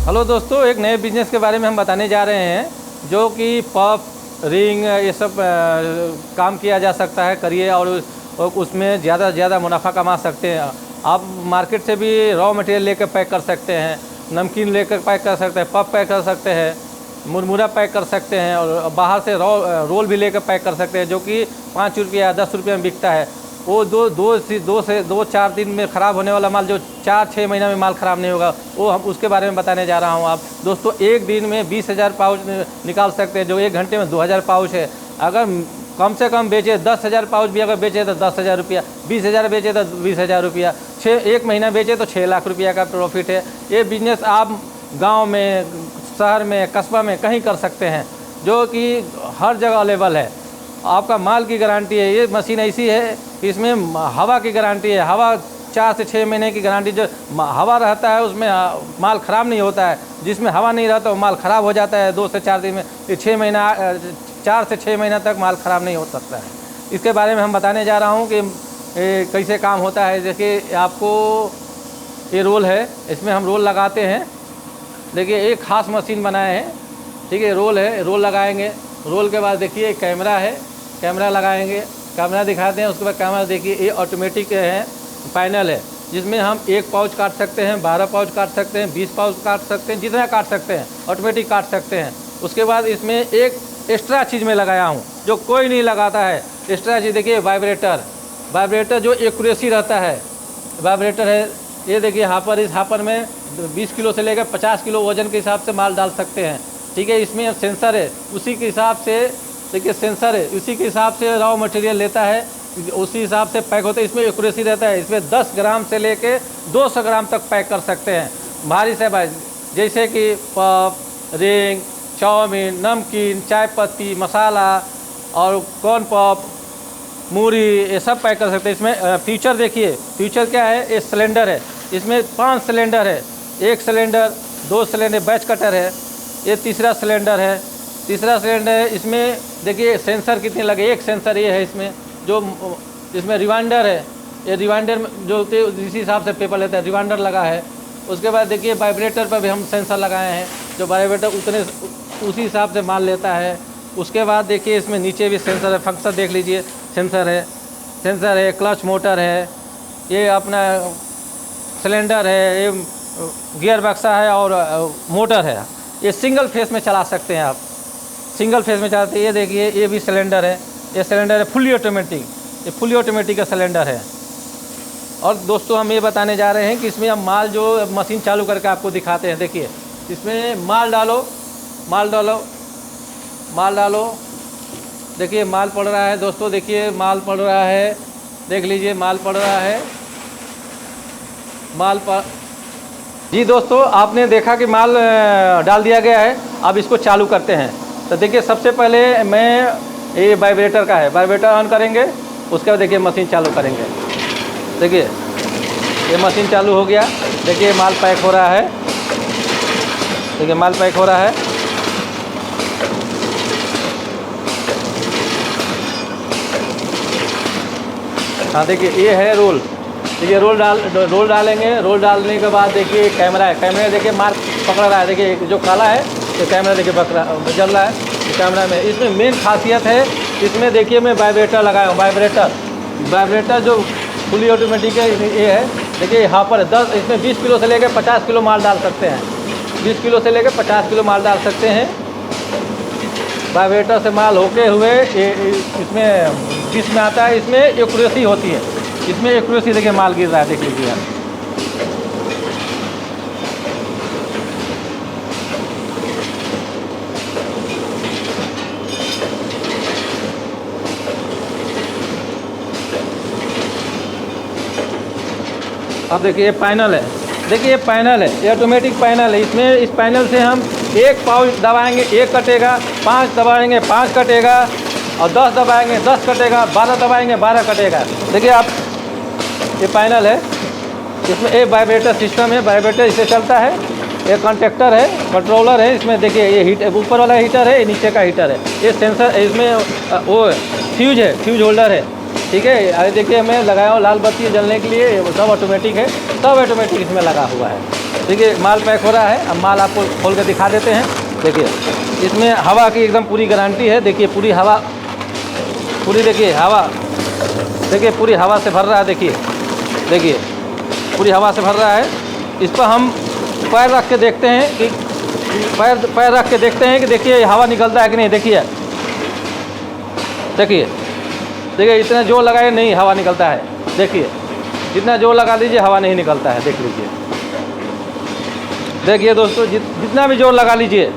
Hello दोस्तों, एक नए बिज़नेस के बारे में हम बताने जा रहे हैं जो कि पफ रिंग ये सब काम किया जा सकता है, करिए और उसमें ज़्यादा से ज़्यादा मुनाफा कमा सकते हैं। आप मार्केट से भी रॉ मटेरियल लेकर पैक कर सकते हैं, नमकीन लेकर पैक कर सकते हैं, पफ पैक कर सकते हैं, मुरमुरा पैक कर सकते हैं और बाहर से रोल भी लेकर पैक कर सकते हैं जो कि 5 रुपया 10 रुपये में बिकता है। वो दो चार दिन में ख़राब होने वाला माल जो 4-6 महीना में माल ख़राब नहीं होगा, वो हम उसके बारे में बताने जा रहा हूँ। आप दोस्तों एक दिन में 20,000 पाउच निकाल सकते हैं, जो एक घंटे में 2,000 पाउच है। अगर कम से कम बेचे 10,000 पाउच भी अगर बेचे तो 10,000 रुपया, 20,000 बेचे तो 20,000 रुपया, एक महीना बेचे तो 6 लाख रुपया का प्रॉफिट है। ये बिजनेस आप गाँव में, शहर में, कस्बा में कहीं कर सकते हैं, जो कि हर जगह अवेलेबल है। आपका माल की गारंटी है। ये मशीन ऐसी है कि इसमें हवा की गारंटी है। हवा 4 से 6 महीने की गारंटी। जो हवा रहता है उसमें माल ख़राब नहीं होता है, जिसमें हवा नहीं रहता वो माल ख़राब हो जाता है 2 से 4 दिन में। ये 4 से 6 महीना तक माल ख़राब नहीं हो सकता है। इसके बारे में हम बताने जा रहा हूँ कि कैसे काम होता है। देखिए आपको ये रोल है, इसमें हम रोल लगाते हैं। देखिए एक ख़ास मशीन बनाए हैं, ठीक है। रोल है, रोल लगाएंगे। रोल के बाद देखिए कैमरा है, कैमरा लगाएंगे, कैमरा दिखाते हैं। उसके बाद कैमरा देखिए ये ऑटोमेटिक है, पैनल है, जिसमें हम 1 पाउच काट सकते हैं, 12 पाउच काट सकते हैं, 20 पाउच काट सकते हैं, जितना काट सकते हैं ऑटोमेटिक काट सकते हैं। उसके बाद इसमें एक एक्स्ट्रा चीज़ में लगाया हूँ जो कोई नहीं लगाता है। एक्स्ट्रा चीज़ देखिए वाइब्रेटर, वाइब्रेटर जो एक्यूरेसी रहता है, वाइब्रेटर है। ये देखिए हापर, इस हापर में 20 किलो से लेकर 50 किलो वजन के हिसाब से माल डाल सकते हैं, ठीक है। इसमें सेंसर है, उसी के हिसाब से देखिए सेंसर है, उसी के हिसाब से रॉ मटेरियल लेता है, उसी हिसाब से पैक होता है। इसमें एक्यूरेसी रहता है। इसमें 10 ग्राम से लेके 200 ग्राम तक पैक कर सकते हैं, भारी से भारी, जैसे कि पफ, रिंग, चाउमीन, नमकीन, चाय पत्ती, मसाला और कॉर्न पफ, मूरी, ये सब पैक कर सकते हैं। इसमें फीचर देखिए, फीचर क्या है, ये सिलेंडर है, इसमें 5 सिलेंडर है। 1 सिलेंडर, 2 सिलेंडर, बैच कटर है, ये तीसरा सिलेंडर है, तीसरा सिलेंडर है। इसमें देखिए सेंसर कितने लगे, एक सेंसर ये है इसमें, जो इसमें रिवाइंडर है, ये रिवाइंडर जो होते हैं इसी हिसाब से पेपर लेता है, रिवाइंडर लगा है। उसके बाद देखिए वाइब्रेटर पर भी हम सेंसर लगाए हैं, जो वाइब्रेटर उसी हिसाब से माल लेता है। उसके बाद देखिए इसमें नीचे भी सेंसर है, फंक्शन देख लीजिए, सेंसर है, क्लच मोटर है, ये अपना सिलेंडर है, ये गियर बक्सा है और मोटर है। ये सिंगल फेस में चला सकते हैं आप, सिंगल फेस में चलाते हैं। ये देखिए ये भी सिलेंडर है, ये सिलेंडर है फुली ऑटोमेटिक, ये फुली ऑटोमेटिक का सिलेंडर है। और दोस्तों हम ये बताने जा रहे हैं कि इसमें हम माल जो मशीन चालू करके आपको दिखाते हैं। देखिए इसमें माल डालो, देखिए माल पड़ रहा है दोस्तों, देखिए माल पड़ रहा है, देख लीजिए माल पड़ रहा है, माल पर। जी दोस्तों, आपने देखा कि माल डाल दिया गया है। अब इसको चालू करते हैं। तो देखिए सबसे पहले ये वाइब्रेटर का है, वाइब्रेटर ऑन करेंगे, उसके बाद देखिए मशीन चालू करेंगे। देखिए ये मशीन चालू हो गया, देखिए माल पैक हो रहा है, देखिए माल पैक हो रहा है। हाँ देखिए ये है रोल, देखिए रोल डालेंगे। रोल डालने के बाद देखिए कैमरा है, कैमरा देखिए मार्क पकड़ रहा है, देखिए जो काला है तो कैमरा देखिए जल रहा है कैमरा में। इसमें मेन खासियत है, इसमें देखिए मैं वाइब्रेटर लगाया हूँ, वाइब्रेटर जो फुली ऑटोमेटिक है ये है। देखिए हापर है 10, इसमें 20 किलो से लेकर 50 किलो माल डाल सकते हैं, 20 किलो से लेकर 50 किलो माल डाल सकते हैं। वाइब्रेटर से माल होके हुए इसमें आता है, इसमें एक्यूरेसी होती है, इसमें एक्यूरेसी देखिए माल गिर रहा है, देख लीजिए आप। अब देखिए ये पैनल है, देखिए ये पैनल है, ये ऑटोमेटिक पैनल है। इसमें इस पैनल से हम 1 पाउच दबाएंगे 1 कटेगा, 5 दबाएंगे 5 कटेगा, और 10 दबाएंगे 10 कटेगा, 12 दबाएंगे 12 कटेगा। देखिए आप ये पैनल है, इसमें एक वाइब्रेटर सिस्टम है, वाइब्रेटर इससे चलता है। एक कॉन्टेक्टर है, कंट्रोलर है। इसमें देखिए ये हीट ऊपर वाला हीटर है, ये नीचे का हीटर है। ये सेंसर, इसमें वो फ्यूज है, फ्यूज होल्डर है, ठीक है। अरे देखिए हमें लगाया लाल बत्ती जलने के लिए, वो सब ऑटोमेटिक है, सब ऑटोमेटिक इसमें लगा हुआ है। देखिए माल पैक हो रहा है, अब माल आपको खोल कर दिखा देते हैं। देखिए इसमें हवा की एकदम पूरी गारंटी है। देखिए पूरी हवा, पूरी देखिए हवा, देखिए पूरी हवा से भर रहा है। देखिए देखिए पूरी हवा से भर रहा है। इस पर हम पैर रख के देखते हैं कि पैर रख के देखते हैं कि देखिए हवा निकलता है कि नहीं। देखिए देखिए देखिए इतना जोर लगाए नहीं हवा निकलता है। देखिए जितना जोर लगा लीजिए हवा नहीं निकलता है। देख लीजिए, देखिए दोस्तों जितना भी जोर लगा लीजिए,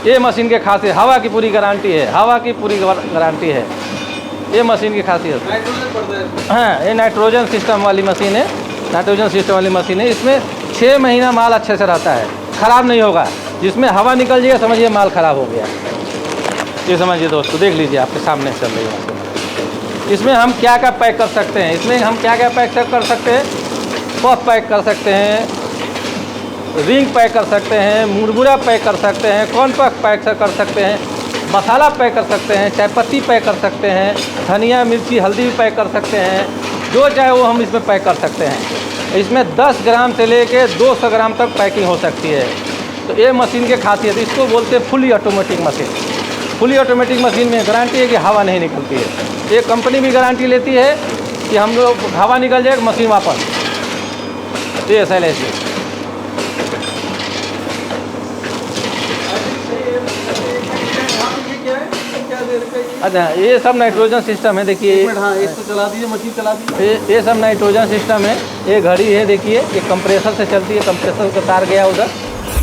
ये मशीन के खासियत, हवा की पूरी गारंटी है, हवा की पूरी गारंटी है ये मशीन की खासियत। हाँ, ये नाइट्रोजन सिस्टम वाली मशीन है, नाइट्रोजन सिस्टम वाली मशीन है। इसमें 6 महीना माल अच्छे से रहता है, ख़राब नहीं होगा। जिसमें हवा निकल जाएगा समझिए माल ख़राब हो गया। ये समझिए दोस्तों, देख लीजिए आपके सामने चल रही है। इसमें हम क्या क्या पैक कर सकते हैं, इसमें हम क्या क्या पैक कर सकते हैं। पफ पैक कर सकते हैं, रिंग पैक कर सकते हैं, मुरमुरा पैक कर सकते हैं, कॉर्न पैक कर सकते हैं, मसाला पैक कर सकते हैं, चाय पत्ती पैक कर सकते हैं, धनिया मिर्ची हल्दी भी पैक कर सकते हैं। जो चाहे वो हम इसमें पैक कर सकते हैं। इसमें 10 ग्राम से लेके 200 ग्राम तक पैकिंग हो सकती है। तो ये मशीन की खासियत, इसको बोलते हैं fully automatic machine. Fully automatic machine में गारंटी है कि हवा नहीं निकलती है। ये कंपनी भी गारंटी लेती है कि हम लोग हवा निकल जाए मशीन वापस। ये ऐसा ऐसे अच्छा, ये सब नाइट्रोजन सिस्टम है। देखिए हाँ, एक तो चला दीजिए, मशीन चला दीजिए। ये सब नाइट्रोजन सिस्टम है। ये घड़ी है, देखिए ये कंप्रेसर से चलती है, कंप्रेसर का तार गया उधर।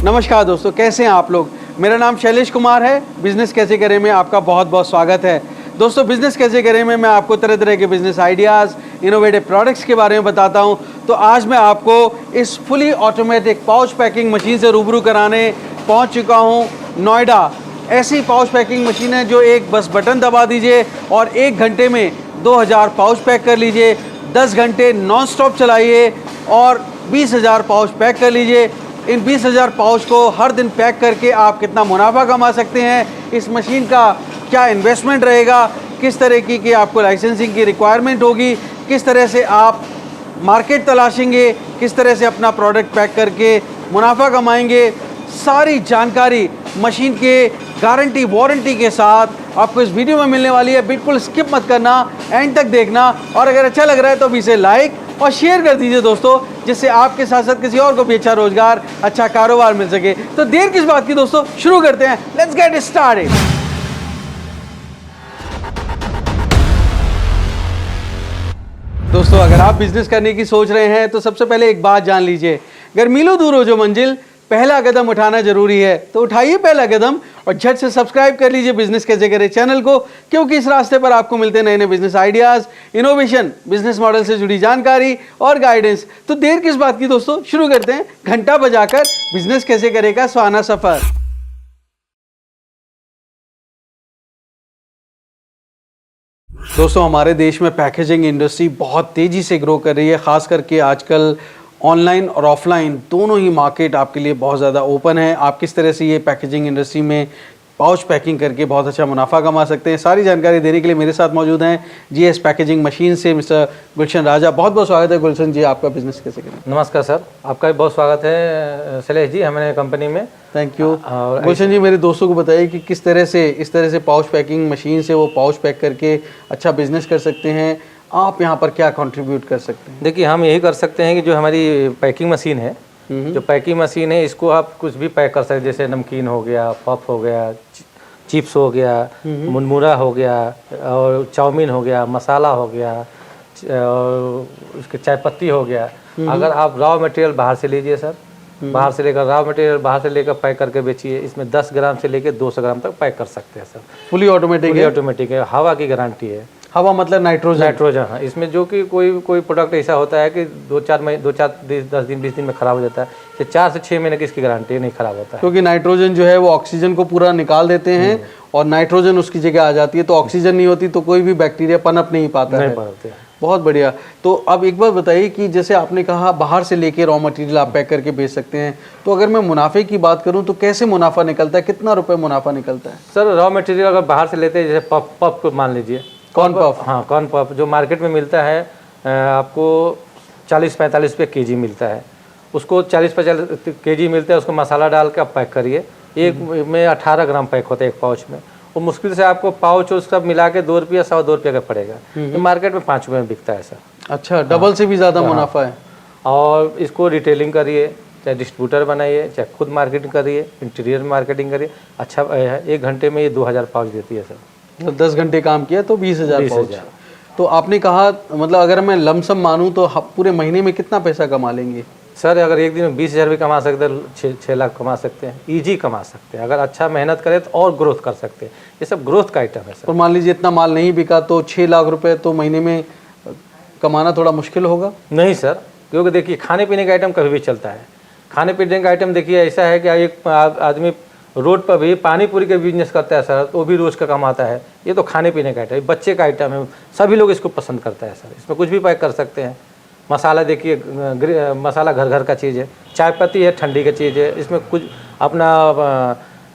नमस्कार दोस्तों, कैसे हैं आप लोग। मेरा नाम शैलेश कुमार है। बिजनेस कैसे करें में आपका बहुत बहुत स्वागत है। दोस्तों बिजनेस कैसे करें में मैं आपको तरह तरह के बिजनेस आइडियाज़, इनोवेटिव प्रोडक्ट्स के बारे में बताता हूं। तो आज मैं आपको इस fully automatic pouch packing machine से रूबरू कराने पहुंच चुका हूं नोएडा। ऐसी पाउच पैकिंग मशीन है जो एक बस बटन दबा दीजिए और 1 घंटे में 2000 पाउच पैक कर लीजिए। 10 घंटे नॉन स्टॉप चलाइए और 20,000 पाउच पैक कर लीजिए। इन 20,000 पाउच को हर दिन पैक करके आप कितना मुनाफा कमा सकते हैं, इस मशीन का क्या इन्वेस्टमेंट रहेगा, किस तरह की आपको लाइसेंसिंग की रिक्वायरमेंट होगी, किस तरह से आप मार्केट तलाशेंगे, किस तरह से अपना प्रोडक्ट पैक करके मुनाफा कमाएंगे, सारी जानकारी मशीन के गारंटी वारंटी के साथ आपको इस वीडियो में मिलने वाली है। बिल्कुल स्किप मत करना, एंड तक देखना। और अगर अच्छा लग रहा है तो भी इसे लाइक और शेयर कर दीजिए दोस्तों, जिससे आपके साथ साथ किसी और को भी अच्छा रोजगार, अच्छा कारोबार मिल सके। तो देर किस बात की दोस्तों, शुरू करते हैं। Let's get started. दोस्तों अगर आप बिजनेस करने की सोच रहे हैं तो सबसे पहले एक बात जान लीजिए, अगर मीलों दूर हो जो मंजिल, पहला कदम उठाना जरूरी है। तो उठाइए पहला कदम और झट से सब्सक्राइब कर लीजिए बिजनेस कैसे करें चैनल को, क्योंकि इस रास्ते पर आपको मिलते नए नए business ideas, innovation, business model से जुड़ी जानकारी और गाइडेंस। तो देर किस बात की दोस्तों, शुरू करते हैं घंटा बजाकर बिजनेस कैसे करेगा सुहाना सफर। दोस्तों हमारे देश में पैकेजिंग इंडस्ट्री बहुत तेज़ी से ग्रो कर रही है। ख़ास करके आजकल ऑनलाइन और ऑफलाइन दोनों ही मार्केट आपके लिए बहुत ज़्यादा ओपन है। आप किस तरह से ये पैकेजिंग इंडस्ट्री में पाउच पैकिंग करके बहुत अच्छा मुनाफा कमा सकते हैं, सारी जानकारी देने के लिए मेरे साथ मौजूद हैं जीएस पैकेजिंग मशीन से मिस्टर गुलशन राजा। बहुत बहुत स्वागत है गुलशन जी, आपका बिजनेस कैसे करें। नमस्कार सर, आपका भी बहुत स्वागत है शैलेश जी हमारे कंपनी में। Thank you. गुलशन जी मेरे दोस्तों को बताइए कि किस तरह से इस तरह से पाउच पैकिंग मशीन से वो पाउच पैक करके अच्छा बिजनेस कर सकते हैं। आप यहाँ पर क्या कंट्रीब्यूट कर सकते हैं। देखिए हम यही कर सकते हैं कि जो हमारी पैकिंग मशीन है, जो पैकिंग मशीन है, इसको आप कुछ भी पैक कर सकते हैं। जैसे नमकीन हो गया, पफ हो गया, चिप्स हो गया, मुरमुरा हो गया, और चाउमीन हो गया, मसाला हो गया, और उसके चाय पत्ती हो गया। अगर आप रॉ मटेरियल बाहर से लीजिए सर, बाहर से लेकर रॉ मटेरियल बाहर से लेकर पैक करके बेचिए। इसमें 10 ग्राम से लेकर 200 ग्राम तक पैक कर सकते हैं सर। फुली ऑटोमेटिक है। ऑटोमेटिक है, हवा की गारंटी है। हवा मतलब नाइट्रोजन। नाइट्रोजन है इसमें। जो कि कोई प्रोडक्ट ऐसा होता है कि 10 दिन 20 दिन में ख़राब हो जाता है, कि 4 से 6 महीने की इसकी गारंटी नहीं ख़राब होता है। क्योंकि नाइट्रोजन जो है वो ऑक्सीजन को पूरा निकाल देते हैं और नाइट्रोजन उसकी जगह आ जाती है। तो ऑक्सीजन नहीं होती तो कोई भी बैक्टीरिया पनप नहीं पाता है। बहुत बढ़िया। तो अब एक बात बताइए कि जैसे आपने कहा बाहर से लेके रॉ मटेरियल आप पैक करके बेच सकते हैं, तो अगर मैं मुनाफे की बात करूं तो कैसे मुनाफा निकलता है, कितना रुपए मुनाफा निकलता है। सर रॉ मटेरियल अगर बाहर से लेते हैं, जैसे पप को मान लीजिए, कॉर्न पफ। हाँ, कॉर्न पफ जो मार्केट में मिलता है आपको 40-45 रुपये केजी मिलता है। उसको 40-50 केजी मिलता है, उसको मसाला डाल के आप पैक करिए। एक में 18 ग्राम पैक होता है एक पाउच में। वो मुश्किल से आपको पाउच उस सब मिला के 2 रुपया 2.25 रुपये का पड़ेगा। तो मार्केट में 5 रुपये में बिकता है सर। अच्छा, डबल से भी ज़्यादा मुनाफा है। और इसको रिटेलिंग करिए, चाहे डिस्ट्रीब्यूटर बनाइए, चाहे खुद मार्केटिंग करिए, इंटीरियर मार्केटिंग करिए। अच्छा 1 घंटे में ये 2000 पाउच देती है सर। तो 10 घंटे काम किया तो 20,000 पाउच। तो आपने कहा मतलब अगर मैं लमसम मानूं तो पूरे महीने में कितना पैसा कमा लेंगे? सर अगर एक दिन में 20,000 भी कमा सकते हैं, 6 लाख कमा सकते हैं, ईजी कमा सकते हैं। अगर अच्छा मेहनत करें तो और ग्रोथ कर सकते हैं। ये सब ग्रोथ का आइटम है सर। और मान लीजिए इतना माल नहीं बिका तो 6 लाख रुपए तो महीने में कमाना थोड़ा मुश्किल होगा? नहीं सर, क्योंकि देखिए खाने पीने का आइटम कभी भी चलता है। खाने पीने का आइटम देखिए ऐसा है कि एक आदमी रोड पर भी पानी पूरी का बिजनेस करता है सर, तो वो भी रोज़ का कमाता है। ये तो खाने पीने का आइटम है, बच्चे का आइटम है, सभी लोग इसको पसंद करता है सर। इसमें कुछ भी पैक कर सकते हैं। मसाला देखिए, मसाला घर घर का चीज़ है। चाय पत्ती है, ठंडी का चीज़ है। इसमें कुछ अपना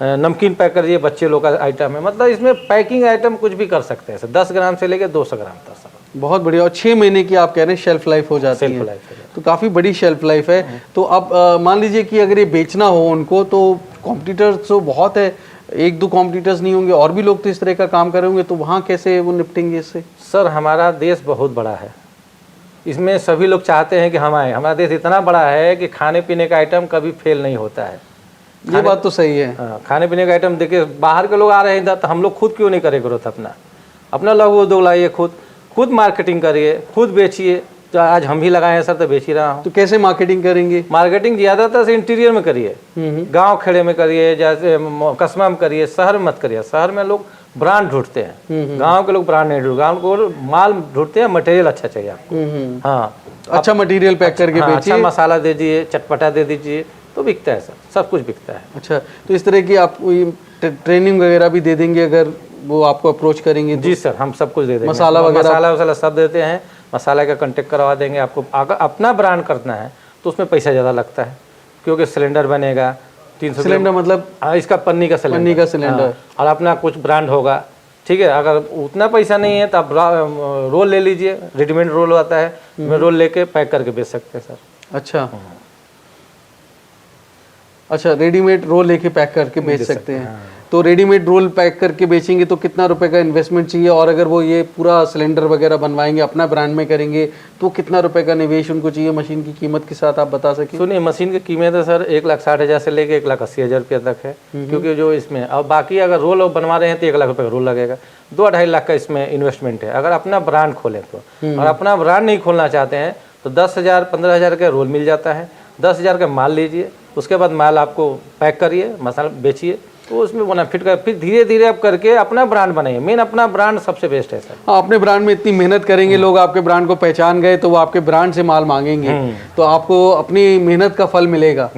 नमकीन पैक करिए, बच्चे लोग का आइटम है। मतलब इसमें पैकिंग आइटम कुछ भी कर सकते हैं सर, 10 ग्राम से लेकर 200 ग्राम तक सर। बहुत बढ़िया। और 6 महीने की आप कह रहे हैं शेल्फ लाइफ हो जाती है। शेल्फ लाइफ है, तो काफ़ी बड़ी शेल्फ लाइफ है। तो अब मान लीजिए कि अगर ये बेचना हो उनको तो कॉम्पिटिटर्स तो बहुत है, 1-2 कॉम्पिटिटर्स नहीं होंगे, और भी लोग तो इस तरह का काम कर रहे होंगे, तो वहाँ कैसे वो निपटेंगे इससे? सर हमारा देश बहुत बड़ा है, इसमें सभी लोग चाहते हैं कि हम आए। हमारा देश इतना बड़ा है कि खाने पीने का आइटम कभी फेल नहीं होता है। ये बात तो सही है। खाने पीने का आइटम देखिए, बाहर के लोग आ रहे हैं इधर, तो हम लोग खुद क्यों नहीं करें ग्रोथ? अपना लघु उद्योग लाइए, खुद मार्केटिंग करिए, खुद बेचिए। तो आज हम भी लगाए हैं सर, तो बेच ही रहा हूँ। तो कैसे मार्केटिंग करेंगे? मार्केटिंग ज़्यादातर से इंटीरियर में करिए, गांव खेड़े में करिए, जैसे कस्बा में करिए, शहर में मत करिए। शहर में लोग ब्रांड ढूंढते हैं, गांव के लोग ब्रांड नहीं ढूंढते। गांव को माल ढूंढते हैं, मटेरियल अच्छा चाहिए आपको। हाँ, अच्छा मटेरियल पैक करके बेचिए, अच्छा मसाला दे दीजिए, चटपटा दे दीजिए, तो बिकता है सर, सब कुछ बिकता है। अच्छा, तो इस तरह की आप ट्रेनिंग वगैरह भी दे देंगे अगर वो आपको अप्रोच करेंगे? जी सर, हम सब कुछ दे देंगे। मसाला वसाला सब देते हैं। मसाला का कांटेक्ट करवा देंगे आपको। अगर अपना ब्रांड करना है तो उसमें पैसा ज़्यादा लगता है, क्योंकि सिलेंडर बनेगा 300 सिलेंडर, मतलब इसका पन्नी का सिलेंडर। और अपना कुछ ब्रांड होगा, ठीक है। अगर उतना पैसा नहीं है तो आप रोल ले लीजिए, रेडीमेड रोल आता है, रोल लेके पैक करके बेच सकते हैं सर। अच्छा, रेडीमेड रोल लेके पैक करके बेच सकते हैं। तो रेडीमेड रोल पैक करके बेचेंगे तो कितना रुपए का इन्वेस्टमेंट चाहिए? और अगर वो ये पूरा सिलेंडर वगैरह बनवाएंगे, अपना ब्रांड में करेंगे, तो कितना रुपए का निवेश उनको चाहिए? मशीन की कीमत के साथ आप बता सकें? सुनिए, मशीन की कीमत है सर 1,60,000 से लेके 1,80,000 रुपये तक है। क्योंकि जो इसमें और बाकी अगर रोल बनवा रहे हैं तो 1 लाख रुपये का रोल लगेगा। 2-2.5 लाख का इसमें इन्वेस्टमेंट है, अगर अपना ब्रांड खोलें तो। और अपना ब्रांड नहीं खोलना चाहते हैं तो 10,000 15,000 का रोल मिल जाता है। 10,000 का माल लीजिए, उसके बाद माल आपको पैक करिए, मसाला बेचिए, तो उसमें बेनिफिट का। फिर धीरे धीरे आप करके अपना ब्रांड बनाइए। मेन अपना ब्रांड सबसे बेस्ट है सर। हाँ, अपने ब्रांड में इतनी मेहनत करेंगे, लोग आपके ब्रांड को पहचान गए तो वो आपके ब्रांड से माल मांगेंगे, तो आपको अपनी मेहनत का फल मिलेगा।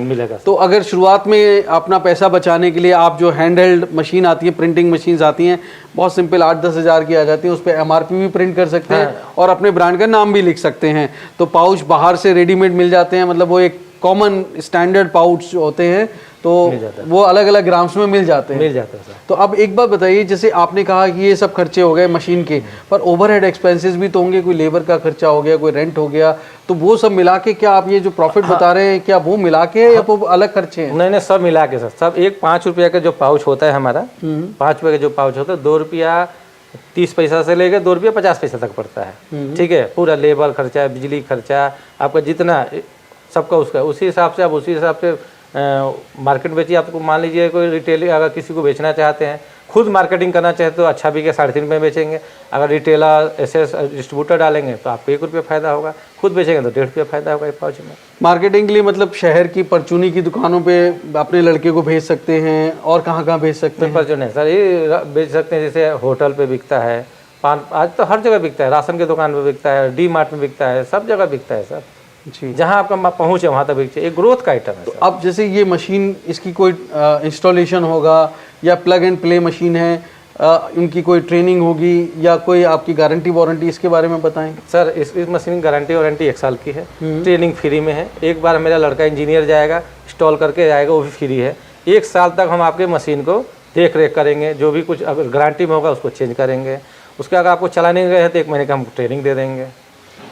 तो अगर शुरुआत में अपना पैसा बचाने के लिए आप जो हैंड हेल्ड मशीन आती है, प्रिंटिंग मशीन आती हैं, बहुत सिंपल 8-10 हज़ार की आ जाती है, उस पर MRP भी प्रिंट कर सकते हैं और अपने ब्रांड का नाम भी लिख सकते हैं। तो पाउच बाहर से रेडीमेड मिल जाते हैं, मतलब वो एक कॉमन स्टैंडर्ड पाउच होते हैं, तो वो अलग अलग ग्राम्स में मिल जाते हैं सर। तो अब एक बात बताइए, जैसे आपने कहा कि ये सब खर्चे हो गए मशीन के, पर ओवरहेड एक्सपेंसेस भी तो होंगे, कोई लेबर का खर्चा हो गया, कोई रेंट हो गया, तो वो सब मिला के क्या आप ये जो प्रॉफिट बता रहे हैं, क्या वो मिला के है या वो अलग खर्चे हैं? नहीं, सब मिला के सर। सब एक 5 रुपया का जो पाउच होता है हमारा, 5 रुपये का जो पाउच होता है, 2 रुपया 30 पैसा से लेकर 2 रुपया 50 पैसा तक पड़ता है, ठीक है। पूरा लेबर खर्चा, बिजली खर्चा, आपका जितना सबका उसका, उसी हिसाब से आप उसी हिसाब से मार्केट बेचिए। आपको मान लीजिए कोई रिटेल अगर किसी को बेचना चाहते हैं, खुद मार्केटिंग करना चाहते तो अच्छा बिके 3.5 रुपये बेचेंगे। अगर रिटेलर ऐसे डिस्ट्रीब्यूटर डालेंगे तो आपको 1 रुपया फायदा होगा, खुद बेचेंगे तो 1.5 रुपया फायदा होगा एक पाउच में। मार्केटिंग के लिए मतलब शहर की परचूनी की दुकानों पे अपने लड़के को भेज सकते हैं, और कहाँ कहाँ भेज सकते हैं? परचूनी सर ये बेच सकते हैं, जैसे होटल पे बिकता है, पान आज तो हर जगह बिकता है, राशन की दुकान पे बिकता है, डी मार्ट में बिकता है, सब जगह बिकता है सर जी। जहाँ आपका पहुँच है वहाँ तक बिकते, एक ग्रोथ का आइटम है। तो अब जैसे ये मशीन, इसकी कोई इंस्टॉलेशन होगा या प्लग एंड प्ले मशीन है, उनकी कोई ट्रेनिंग होगी या कोई आपकी गारंटी वारंटी, इसके बारे में बताएं सर। इस मशीन की गारंटी वारंटी 1 साल की है, ट्रेनिंग फ्री में है। एक बार मेरा लड़का इंजीनियर जाएगा, इंस्टॉल करके जाएगा, वो भी फ्री है। 1 साल तक हम आपके मशीन को देख रेख करेंगे, जो भी कुछ अगर गारंटी में होगा उसको चेंज करेंगे। उसके अगर आपको चलाने गए हैं तो 1 महीने का हम ट्रेनिंग दे देंगे।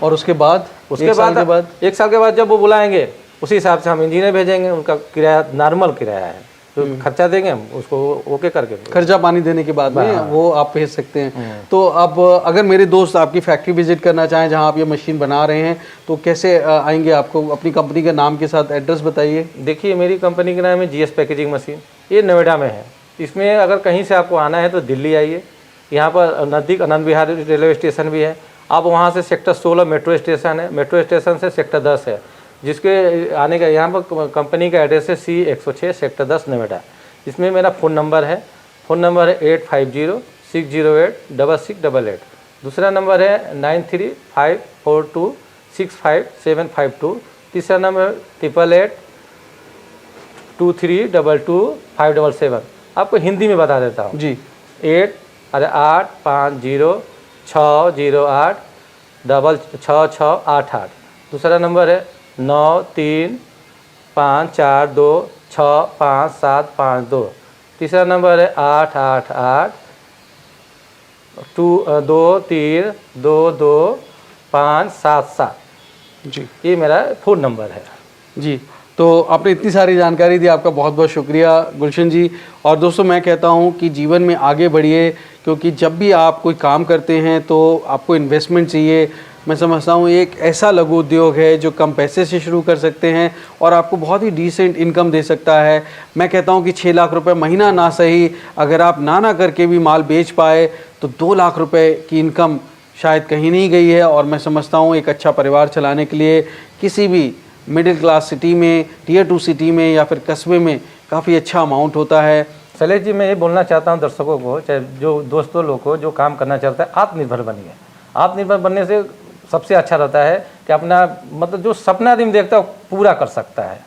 और उसके बाद उसके एक साल के बाद 1 साल के बाद जब वो बुलाएंगे उसी हिसाब से हम इंजीनियर भेजेंगे। उनका किराया नॉर्मल किराया है, जो खर्चा देंगे हम उसको ओके करके, खर्चा पानी देने के बाद में वो आप भेज सकते हैं। तो अब अगर मेरे दोस्त आपकी फैक्ट्री विजिट करना चाहें जहां आप ये मशीन बना रहे हैं, तो कैसे आएंगे? आपको अपनी कंपनी के नाम के साथ एड्रेस बताइए। देखिए, मेरी कंपनी का नाम है GS पैकेजिंग मशीन, ये नोएडा में है। इसमें अगर कहीं से आपको आना है तो दिल्ली आइए, यहाँ पर नज़दीक आनंद विहार रेलवे स्टेशन भी है। आप वहाँ से सेक्टर 16 मेट्रो स्टेशन है, मेट्रो स्टेशन से सेक्टर 10 है, जिसके आने का यहाँ पर कंपनी का एड्रेस है C106 सेक्टर 10 नोएडा। इसमें मेरा फ़ोन नंबर है 8506086688। दूसरा नंबर है 9354265752। तीसरा नंबर 8882322577। आपको हिंदी में बता देता हूँ जी। 85006086688। दूसरा नंबर है 9354265752। तीसरा नंबर है 888223225577। जी ये मेरा फ़ोन नंबर है। जी, तो आपने इतनी सारी जानकारी दी, आपका बहुत बहुत शुक्रिया गुलशन जी। और दोस्तों, मैं कहता हूँ कि जीवन में आगे बढ़िए, क्योंकि जब भी आप कोई काम करते हैं तो आपको इन्वेस्टमेंट चाहिए। मैं समझता हूँ एक ऐसा लघु उद्योग है जो कम पैसे से शुरू कर सकते हैं और आपको बहुत ही डिसेंट इनकम दे सकता है। मैं कहता हूँ कि 6 लाख रुपए महीना ना सही, अगर आप ना करके भी माल बेच पाए तो 2 लाख रुपए की इनकम शायद कहीं नहीं गई है। और मैं समझता हूँ एक अच्छा परिवार चलाने के लिए किसी भी मिडिल क्लास सिटी में, Tier 2 सिटी में या फिर कस्बे में काफ़ी अच्छा अमाउंट होता है। शैलेश जी, मैं ये बोलना चाहता हूँ दर्शकों को, चाहे जो दोस्तों लोग को जो काम करना चाहता है, आत्मनिर्भर बनिए। आत्मनिर्भर बनने से सबसे अच्छा रहता है कि अपना मतलब जो सपना आदमी देखता है पूरा कर सकता है।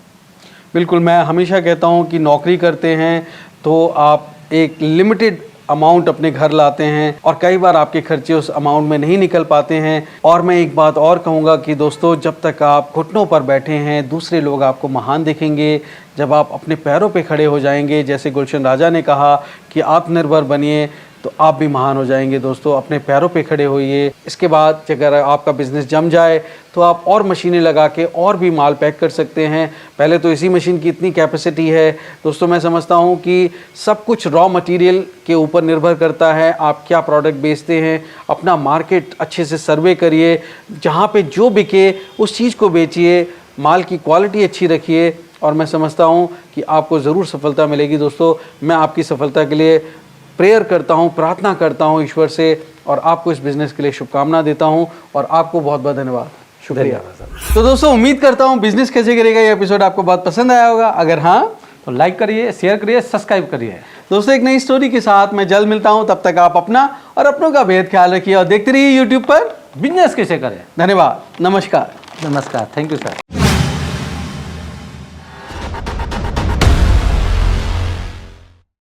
बिल्कुल, मैं हमेशा कहता हूँ कि नौकरी करते हैं तो आप एक लिमिटेड अमाउंट अपने घर लाते हैं और कई बार आपके खर्चे उस अमाउंट में नहीं निकल पाते हैं। और मैं एक बात और कहूँगा कि दोस्तों, जब तक आप घुटनों पर बैठे हैं दूसरे लोग आपको महान दिखेंगे। जब आप अपने पैरों पे खड़े हो जाएंगे, जैसे गुलशन राजा ने कहा कि आत्मनिर्भर बनिए, तो आप भी महान हो जाएंगे। दोस्तों, अपने पैरों पे खड़े होइए। इसके बाद अगर आपका बिज़नेस जम जाए तो आप और मशीनें लगा के और भी माल पैक कर सकते हैं। पहले तो इसी मशीन की इतनी कैपेसिटी है। दोस्तों, मैं समझता हूँ कि सब कुछ रॉ मटेरियल के ऊपर निर्भर करता है, आप क्या प्रोडक्ट बेचते हैं। अपना मार्केट अच्छे से सर्वे करिए, जहाँ पे जो बिके उस चीज़ को बेचिए, माल की क्वालिटी अच्छी रखिए और मैं समझता हूँ कि आपको ज़रूर सफलता मिलेगी। दोस्तों, मैं आपकी सफलता के लिए प्रेयर करता हूँ, प्रार्थना करता हूँ ईश्वर से और आपको इस बिज़नेस के लिए शुभकामना देता हूँ और आपको बहुत बहुत धन्यवाद। शुक्रिया। तो दोस्तों, उम्मीद करता हूँ बिज़नेस कैसे करेगा ये एपिसोड आपको बहुत पसंद आया होगा। अगर हाँ तो लाइक करिए, शेयर करिए, सब्सक्राइब करिए। दोस्तों, एक नई स्टोरी के साथ मैं जल्द मिलता हूँ। तब तक आप अपना और अपनों का बेहद ख्याल रखिए और देखते रहिए यूट्यूब पर बिजनेस कैसे करें। धन्यवाद। नमस्कार। नमस्कार। Thank you sir.